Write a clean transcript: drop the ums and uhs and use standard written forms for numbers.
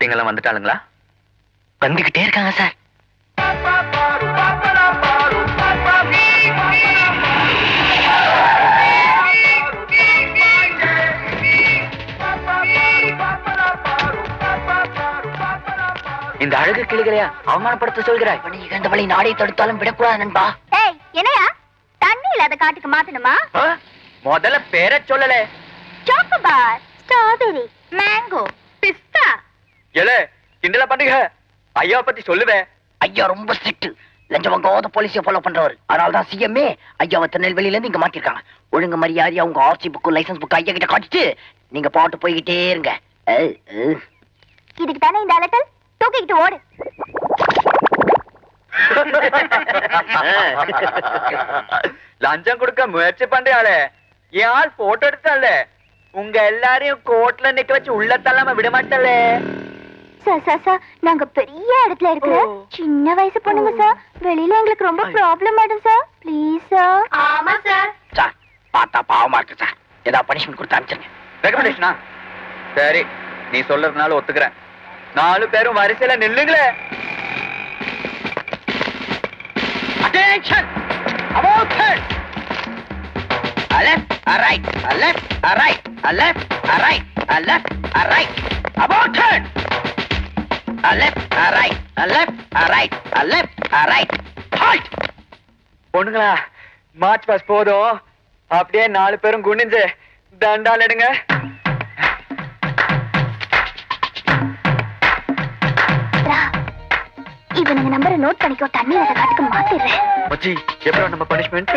குட்டிங்க எல்லாம் வந்துட்டாளுங்களா? வந்துகிட்டே இருக்காங்க சார். இந்த அழகு கிளிகளையா அவமானப்படுத்த சொல்கிறாய்? நீ இகழ்ந்த வழி நாடை தடுத்தாலும் விடக்கூடாது நண்பா. ஏய் என்னையா தண்ணி இல்லாத காட்டுக்கு மாத்தணுமா? முதல்ல பேரை சொல்லல. சாக்கோபார், ஸ்ட்ராபெரி, மேங்கோ, பிஸ்தா. ஏலே கிண்டல பண்ணுங்க. ஐயா பத்தி சொல்லுவேன். ஐயா ரொம்ப ஸ்ட்ரிக்ட். லஞ்சம் வாங்காத போலீஸை ஃபாலோ பண்றவர். அதனாலதான் சிஎம்ஏ ஐயாவை திருநெல்வேலியில இருந்து இங்க மாத்திருக்காங்க. ஒழுங்கு மரியாதையா உங்க ஆர்சி புக்கு லைசன்ஸ் புக்கு ஐயா கிட்ட காட்டிட்டு நீங்க பாட்டு போய்கிட்டே இருங்க. இதுக்கு தானே இந்த அலட்டல்? தூக்கிக்கிட்டு ஓடு. லஞ்சம் கொடுக்க முயற்சி பண்றாளே என் ஆள் போட்டோ எடுத்தால உங்க எல்லாரையும் கோர்ட்ல நிக்க வச்சு உள்ள தள்ளாம விட மாட்டலே. சார் சார் சார் நாங்க பெரிய இடத்துல இருக்கிற சின்ன வயசு பொண்ணுங்க சார். வெளியில எங்களுக்கு ரொம்ப ப்ராப்ளம் ஆயிடும் சார். Please sir. ஆமா சார். சார் பார்த்தா பாவமா இருக்கு சார். ஏதாவது பனிஷ்மெண்ட் கொடுத்து அனுப்பிச்சிருங்க. ரெக்கமெண்டேஷனா? சரி நீ சொல்றதுனால ஒத்துக்கிறேன். 4 பேரும் வரிசையில நில்லுங்களே. Attention! About turn! A left, a right, a left, a right, a left, a right, a left, a right. About turn! A left, a right, a left, a right, a left, a right. Halt! பொண்ணுங்களா march past போதும். அப்படியே 4 பேரும் குனிஞ்சு தண்டால் எடுங்க. இவனுங்க நம்பரை note பண்ணிக்கோ. தண்ணி அதை காட்டுக்கு மாத்திடுறேன். மச்சி எப்பறம் நம்ம பனிஷ்மெண்ட்?